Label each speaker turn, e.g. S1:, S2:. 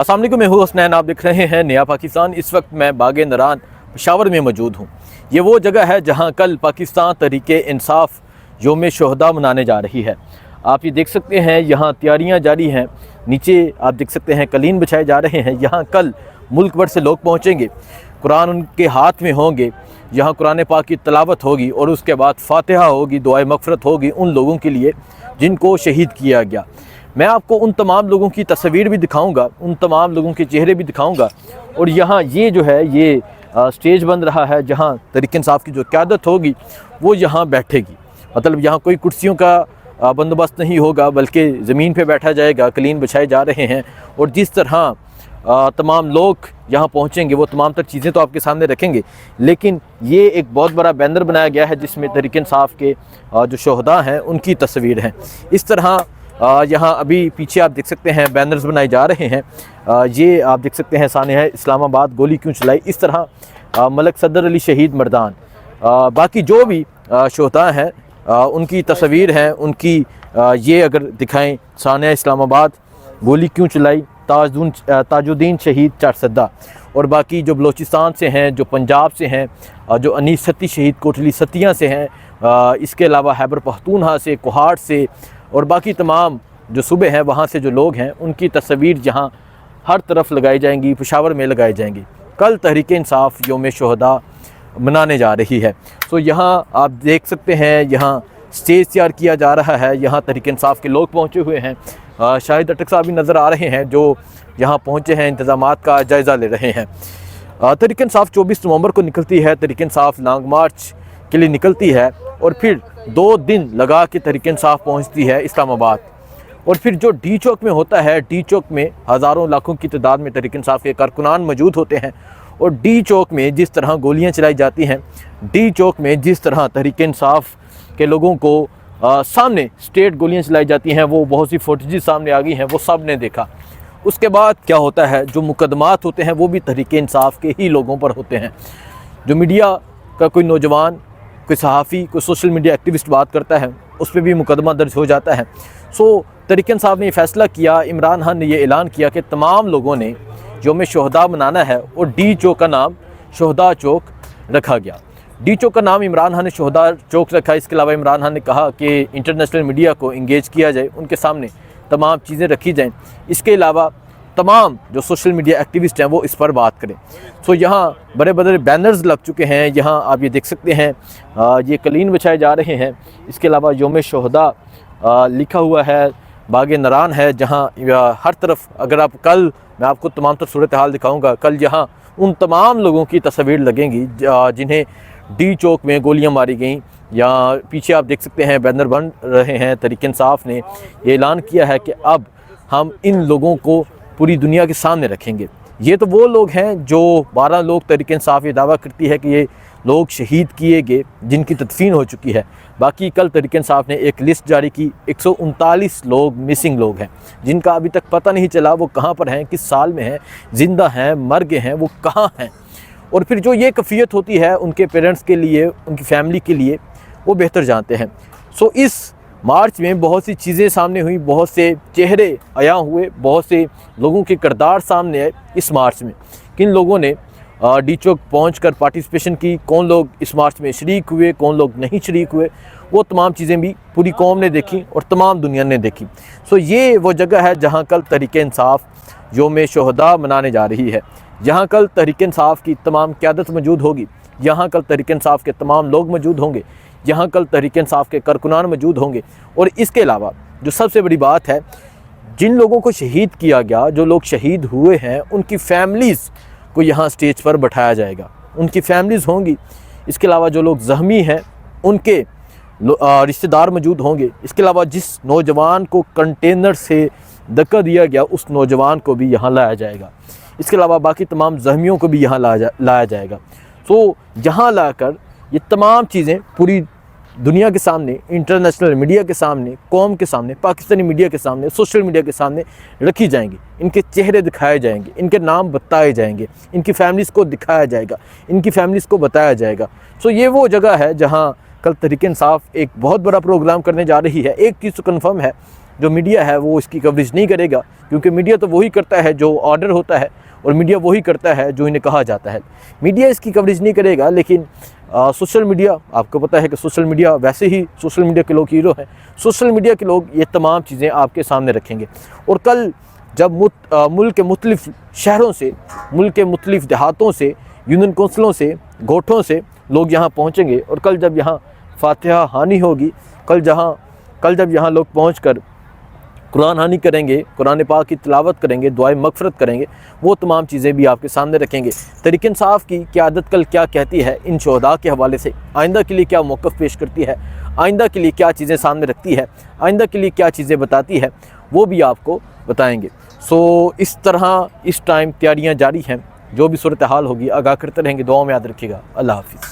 S1: अस्सलाम वालेकुम, मैं हूँ हसनैन। आप देख रहे हैं नया पाकिस्तान। इस वक्त मैं बागे नरान पेशावर में मौजूद हूँ। ये वो जगह है जहाँ कल पाकिस्तान तहरीक इंसाफ योम शुहदा मनाने जा रही है। आप ये देख सकते हैं यहाँ तैयारियाँ जारी हैं। नीचे आप देख सकते हैं कलीन बिछाए जा रहे हैं। यहाँ कल मुल्क भर से लोग पहुँचेंगे, कुरान उनके हाथ में होंगे, यहाँ कुरान पाक की तलावत होगी और उसके बाद फातिहा होगी, दुआए मग़फ़िरत होगी उन लोगों के लिए जिनको शहीद किया गया। मैं आपको उन तमाम लोगों की तस्वीर भी दिखाऊंगा, उन तमाम लोगों के चेहरे भी दिखाऊंगा। और यहाँ ये जो है ये स्टेज बन रहा है जहाँ तहरीक इंसाफ की जो क़यादत होगी वो यहाँ बैठेगी। मतलब यहाँ कोई कुर्सियों का बंदोबस्त नहीं होगा, बल्कि ज़मीन पे बैठा जाएगा। कलीन बिछाए जा रहे हैं और जिस तरह तमाम लोग यहाँ पहुँचेंगे वो तमाम तर चीज़ें तो आपके सामने रखेंगे, लेकिन ये एक बहुत बड़ा बैनर बनाया गया है जिसमें तहरीक इंसाफ के जो शोहदा हैं उनकी तस्वीर हैं। इस तरह यहाँ अभी पीछे आप देख सकते हैं बैनर्स बनाए जा रहे हैं। ये आप देख सकते हैं सानिया इस्लामाबाद गोली क्यों चलाई। इस तरह मलक सदर अली शहीद मर्दान, बाकी जो भी शोहदा हैं उनकी तस्वीर हैं, उनकी ये अगर दिखाएं, सानिया इस्लामाबाद गोली क्यों चलाई, ताजुद्दीन शहीद चारसद्दा, और बाकी जो बलोचिस्तान से हैं, जो पंजाब से हैं, जो अनीस सती शहीद कोटली सतिया से हैं, इसके अलावा खैबर पख्तूनख्वा से, कोहाट से और बाकी तमाम जो सूबे हैं वहाँ से जो लोग हैं उनकी तस्वीर यहाँ हर तरफ लगाई जाएंगी, पेशावर में लगाई जाएंगी। कल तहरीक इंसाफ योम शुहदा मनाने जा रही है। तो यहाँ आप देख सकते हैं यहाँ स्टेज तैयार किया जा रहा है। यहाँ तहरीक इंसाफ के लोग पहुँचे हुए हैं। शाहिद अटक साहब भी नज़र आ रहे हैं जो यहाँ पहुँचे हैं, इंतज़ामात का जायज़ा ले रहे हैं। तहरीक इंसाफ 24 नवंबर को निकलती है। तहरीक इंसाफ लॉन्ग मार्च के लिए निकलती है और फिर 2 दिन लगा के तहरीक इंसाफ पहुँचती है इस्लामाबाद। और फिर जो डी चौक में होता है, डी चौक में हज़ारों लाखों की तादाद में तहरीक इंसाफ के कारकुनान मौजूद होते हैं। और डी चौक में जिस तरह गोलियाँ चलाई जाती हैं, डी चौक में जिस तरह तहरीक इंसाफ के लोगों को सामने स्टेट गोलियाँ चलाई जाती हैं, वो बहुत सी फुटेजेस सामने आ गई हैं, वो सब ने देखा। उसके बाद क्या होता है, जो मुकदमात होते हैं वो भी तहरीक इंसाफ के ही लोगों पर होते हैं। जो मीडिया का कोई नौजवान, कोई सहाफ़ी, कोई सोशल मीडिया एक्टिविस्ट बात करता है उस पर भी मुकदमा दर्ज हो जाता है। सो तहरीक इंसाफ ने ये फ़ैसला किया, इमरान खान ने ये ऐलान किया कि तमाम लोगों ने योम शुहदा मनाना है और डी चौक का नाम शुहदा चौक रखा गया। डी चौक का नाम इमरान खान ने शुहदा चौक रखा। इसके अलावा इमरान खान ने कहा कि इंटरनेशनल मीडिया को इंगेज किया जाए, उनके सामने तमाम चीज़ें रखी जाएँ। इसके अलावा तमाम जो सोशल मीडिया एक्टिविस्ट हैं वो इस पर बात करें। सो यहाँ बड़े बड़े बैनर्स लग चुके हैं। यहाँ आप ये देख सकते हैं ये कलीन बिछाए जा रहे हैं। इसके अलावा योम शुहदा लिखा हुआ है, बागे नरान है जहाँ हर तरफ, अगर आप कल मैं आपको तमाम तर सूरत हाल दिखाऊंगा, कल यहाँ उन तमाम लोगों की तस्वीर लगेंगी जिन्हें डी चौक में गोलियां मारी गईं। या पीछे आप देख सकते हैं बैनर बन रहे हैं। तहरीक इंसाफ ने ये ऐलान किया है कि अब हम इन लोगों को पूरी दुनिया के सामने रखेंगे। ये तो वो लोग हैं जो 12 लोग तहरीक इंसाफ ये दावा करती है कि ये लोग शहीद किए गए जिनकी तदफीन हो चुकी है। बाकी कल तहरीक इंसाफ ने एक लिस्ट जारी की, 139 लोग मिसिंग लोग हैं जिनका अभी तक पता नहीं चला वो कहाँ पर हैं, किस साल में हैं, ज़िंदा हैं, मर गए हैं, वो कहाँ हैं। और फिर जो ये कैफियत होती है उनके पेरेंट्स के लिए, उनकी फैमिली के लिए, वो बेहतर जानते हैं। सो इस मार्च में बहुत सी चीज़ें सामने हुई, बहुत से चेहरे आया हुए, बहुत से लोगों के किरदार सामने आए इस मार्च में। किन लोगों ने डी चौक पहुँचकर पार्टिसिपेशन की, कौन लोग इस मार्च में शरीक हुए, कौन लोग नहीं शरीक हुए, वो तमाम चीज़ें भी पूरी कौम ने देखी और तमाम दुनिया ने देखी। सो ये वो जगह है जहाँ कल तहरीक इंसाफ योम शुहदा मनाने जा रही है। यहाँ कल तहरीक इंसाफ की तमाम क़यादत मौजूद होगी। यहाँ कल तहरीक इंसाफ के तमाम लोग मौजूद होंगे। यहाँ कल तहरीक इंसाफ के कारकुनान मौजूद होंगे। और इसके अलावा जो सबसे बड़ी बात है, जिन लोगों को शहीद किया गया, जो लोग शहीद हुए हैं, उनकी फैमिलीज़ को यहाँ स्टेज पर बैठाया जाएगा, उनकी फैमिलीज़ होंगी। इसके अलावा जो लोग ज़ख्मी हैं उनके रिश्तेदार मौजूद होंगे। इसके अलावा जिस नौजवान को कंटेनर से धक्का दिया गया उस नौजवान को भी यहाँ लाया जाएगा। इसके अलावा बाकी तमाम ज़ख्मियों को भी यहाँ लाया जाएगा। तो यहाँ लाकर ये तमाम चीज़ें पूरी दुनिया के सामने, इंटरनेशनल मीडिया के सामने, कौम के सामने, पाकिस्तानी मीडिया के सामने, सोशल मीडिया के सामने रखी जाएंगी। इनके चेहरे दिखाए जाएंगे, इनके नाम बताए जाएंगे, इनकी फैमिलीज़ को दिखाया जाएगा, इनकी फैमिलीज़ को बताया जाएगा। सो ये वो जगह है जहाँ कल तहरीक इंसाफ एक बहुत बड़ा प्रोग्राम करने जा रही है। एक चीज़ तो कन्फर्म है, जो मीडिया है वो इसकी कवरेज नहीं करेगा, क्योंकि मीडिया तो वही करता है जो ऑर्डर होता है और मीडिया वही करता है जो इन्हें कहा जाता है। मीडिया इसकी कवरेज नहीं करेगा, लेकिन सोशल मीडिया, आपको पता है कि सोशल मीडिया, वैसे ही सोशल मीडिया के लोग हीरो हैं। सोशल मीडिया के लोग ये तमाम चीज़ें आपके सामने रखेंगे। और कल जब मुल्क के मुख्तलिफ शहरों से, मुल्क के मुख्तलिफ देहातों से, यूनियन कौंसिलों से, गोठों से लोग यहाँ पहुँचेंगे, और कल जब यहाँ फातिहा हानी होगी, कल जब यहाँ लोग पहुँचकर कुरान हानी करेंगे, कुरान पाक की तिलावत करेंगे, दुआए मगफरत करेंगे, वो तमाम चीज़ें भी आपके सामने रखेंगे। तहरीक इंसाफ की क़यादत कल क्या कहती है इन शहदा के हवाले से, आइंदा के लिए क्या मौक़िफ़ पेश करती है, आइंदा के लिए क्या चीज़ें सामने रखती है, आइंदा के लिए क्या चीज़ें बताती है, वो भी आपको बताएंगे। सो इस तरह इस टाइम तैयारियाँ जारी हैं। जो भी सूरत हाल होगी आगाह करते रहेंगे। दुआ में याद रखिएगा। अल्लाह हाफ़िज़।